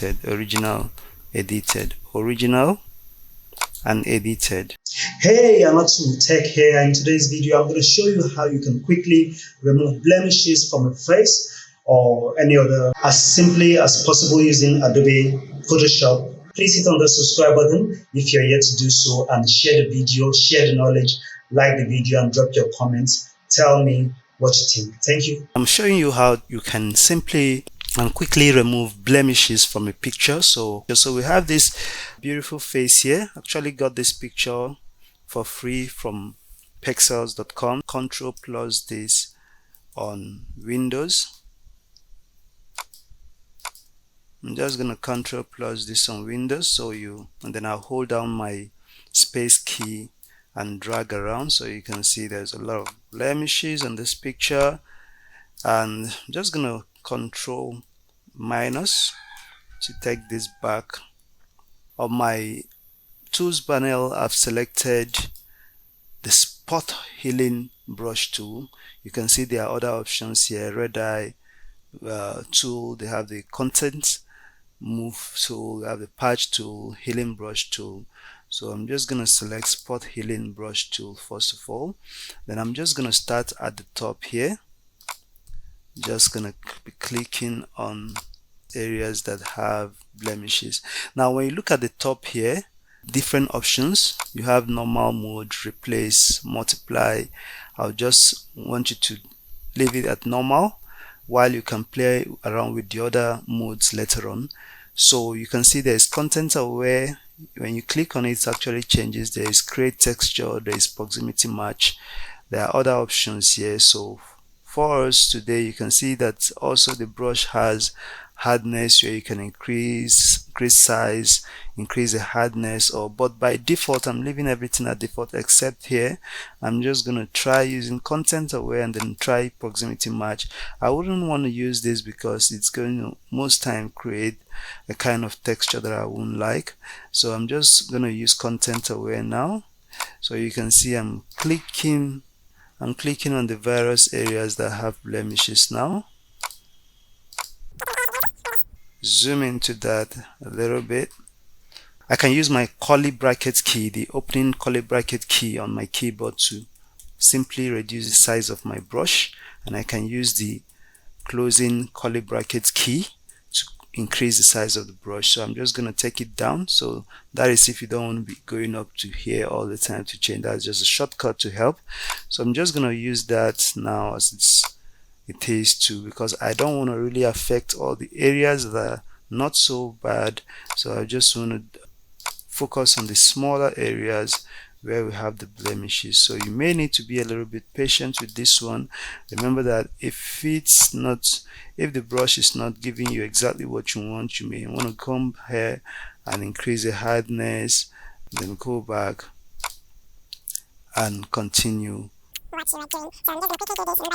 edited, original, edited, original, and edited. Hey, I'm Atu Tech here. In today's video, I'm going to show you how you can quickly remove blemishes from a face or any other as simply as possible using Adobe Photoshop. Please hit on the subscribe button if you're yet to do so, and share the video, share the knowledge, like the video, and drop your comments. Tell me what you think. Thank you. I'm showing you how you can simply and quickly remove blemishes from a picture. So we have this beautiful face here. Actually got this picture for free from pexels.com. Control plus this on Windows. I'm just gonna control plus this on Windows, and then I'll hold down my space key and drag around, so you can see there's a lot of blemishes on this picture. And I'm just gonna control minus to take this back. On my tools panel, I've selected the spot healing brush tool. You can see there are other options here: red eye tool, they have the content move tool, they have the patch tool, healing brush tool. So I'm just gonna select spot healing brush tool first of all. Then I'm just gonna start at the top here. Just gonna be clicking on areas that have blemishes. Now when you look at the top here, different options. You have normal mode, replace, multiply. I'll just want you to leave it at normal while you can play around with the other modes later on. So you can see there is content aware. When you click on it, it actually changes. There is create texture, there is proximity match. There are other options here. So for us today, you can see that also the brush has hardness, where you can increase size, increase the hardness, but by default I'm leaving everything at default except here. I'm just gonna try using content aware and then try proximity match. I wouldn't want to use this because it's going to most time create a kind of texture that I wouldn't like. So I'm just gonna use content aware now. So you can see I'm clicking on the various areas that have blemishes now. Zoom into that a little bit. I can use my curly bracket key, the opening curly bracket key on my keyboard, to simply reduce the size of my brush, and I can use the closing curly bracket key to increase the size of the brush. So I'm just going to take it down. So that is if you don't want to be going up to here all the time to change. That's just a shortcut to help. So I'm just going to use that now as it is too, because I don't want to really affect all the areas that are not so bad. So I just want to focus on the smaller areas where we have the blemishes. So you may need to be a little bit patient with this one. Remember that if the brush is not giving you exactly what you want, you may want to come here and increase the hardness, then go back and continue.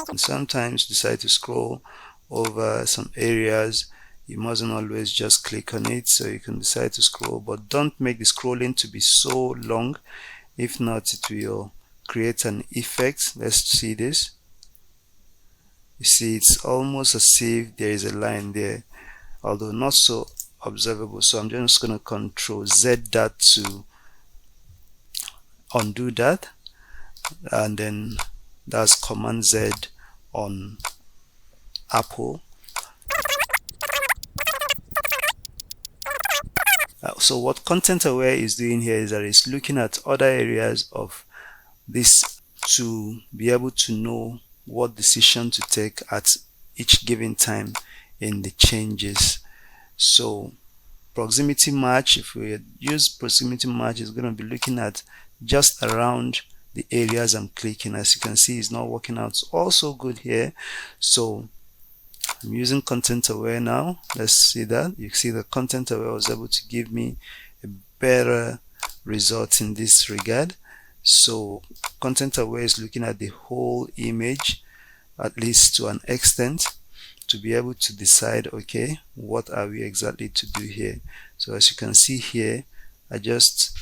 And sometimes decide to scroll over some areas. You mustn't always just click on it, so you can decide to scroll, but don't make the scrolling to be so long. If not, it will create an effect. Let's see this. You see, it's almost as if there is a line there, although not so observable. So I'm just going to Control Z that to undo that, and then that's Command Z on Apple. So what content aware is doing here is that it's looking at other areas of this to be able to know what decision to take at each given time in the changes. So proximity match, if we use proximity match, is going to be looking at just around the areas I'm clicking. As you can see, it's not working out also good here. So I'm using content aware now. Let's see that. You see the content aware was able to give me a better result in this regard. So content aware is looking at the whole image, at least to an extent, to be able to decide, okay, what are we exactly to do here. So as you can see here, I just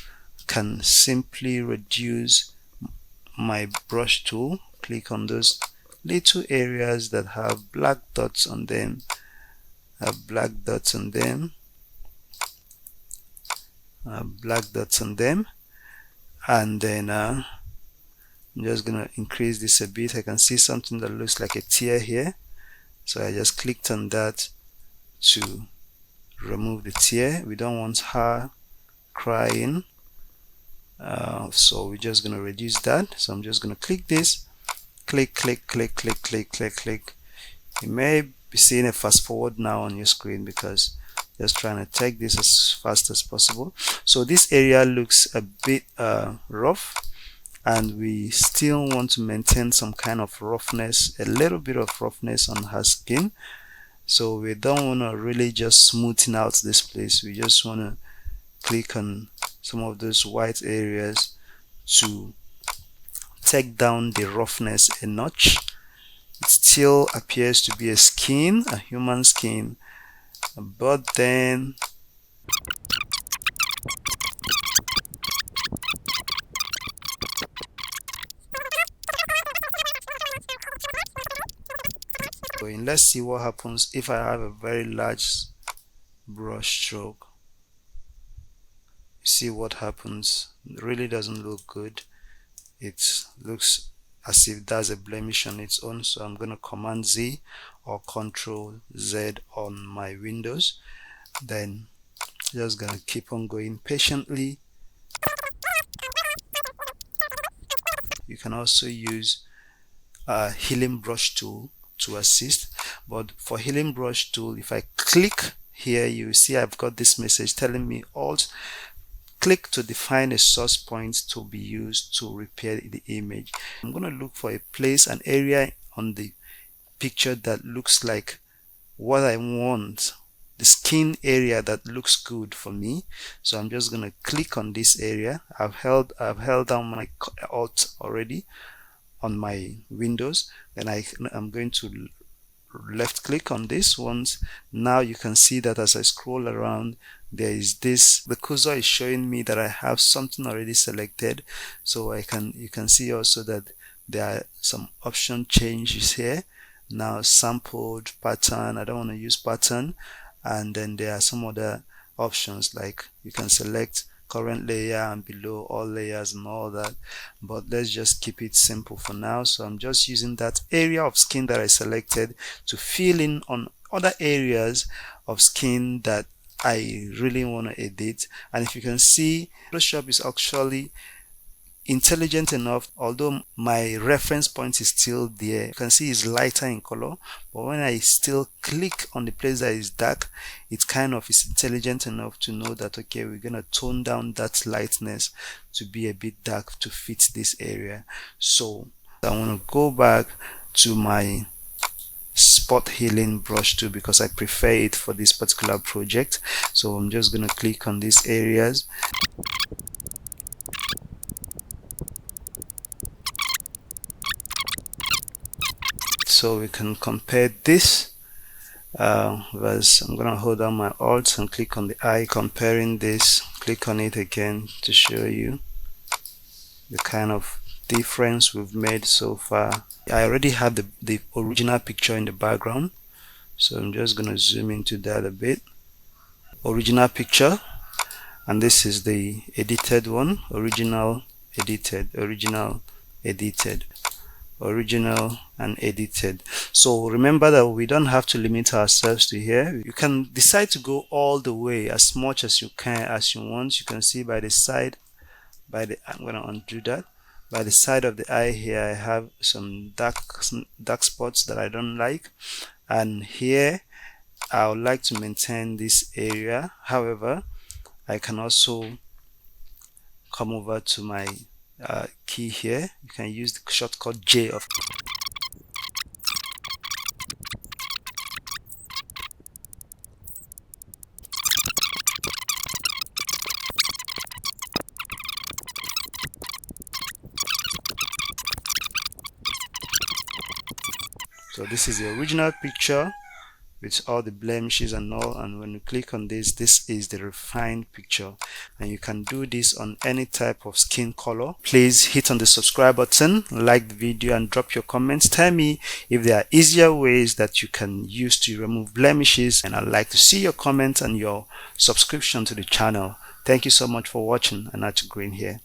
can simply reduce my brush tool, click on those little areas that have black dots on them, black dots on them, and then I'm just gonna increase this a bit. I can see something that looks like a tear here, so I just clicked on that to remove the tear. We don't want her crying, so we're just gonna reduce that. So I'm just gonna click this, click, click, click, click, click, click, click. You may be seeing a fast forward now on your screen because just trying to take this as fast as possible. So this area looks a bit rough, and we still want to maintain some kind of roughness, a little bit of roughness on her skin. So we don't want to really just smoothen out this place. We just want to click on some of those white areas to take down the roughness a notch. It still appears to be a skin, a human skin, but then let's see what happens if I have a very large brush stroke. See what happens. It really doesn't look good. It looks as if there's a blemish on its own. So I'm going to Command Z or Control Z on my Windows. Then just going to keep on going patiently. You can also use a healing brush tool to assist, but for healing brush tool, if I click here, you see I've got this message telling me Alt click to define a source point to be used to repair the image. I'm going to look for a place, an area on the picture that looks like what I want, the skin area that looks good for me. So I'm just going to click on this area. I've held down my Alt already on my Windows. Then I'm going to left click on this once. Now you can see that as I scroll around, there is this, the cursor is showing me that I have something already selected. So you can see also that there are some option changes here. Now sampled pattern, I don't want to use pattern, and then there are some other options like you can select current layer and below all layers and all that, but let's just keep it simple for now. So I'm just using that area of skin that I selected to fill in on other areas of skin that I really want to edit. And if you can see, Photoshop is actually intelligent enough, although my reference point is still there, you can see it's lighter in color, but when I still click on the place that is dark, it kind of is intelligent enough to know that okay, we're gonna tone down that lightness to be a bit dark to fit this area. So I want to go back to my spot healing brush tool because I prefer it for this particular project. So I'm just gonna click on these areas. So we can compare this versus, I'm gonna hold down my Alt and click on the eye, comparing this, click on it again to show you the kind of difference we've made so far. I already have the original picture in the background, so I'm just gonna zoom into that a bit. Original picture, and this is the edited one. Original, edited, original, edited, original, and edited. So remember that we don't have to limit ourselves to here. You can decide to go all the way as much as you can, as you want. You can see by the side, I'm going to undo that. By the side of the eye here, I have some dark spots that I don't like, and here I would like to maintain this area. However, I can also come over to my key here. You can use the shortcut J of So this is the original picture. with all the blemishes and all. And when you click on this, this is the refined picture, and you can do this on any type of skin color. Please hit on the subscribe button, like the video, and drop your comments. Tell me if there are easier ways that you can use to remove blemishes, and I'd like to see your comments and your subscription to the channel. Thank you so much for watching, and Green here.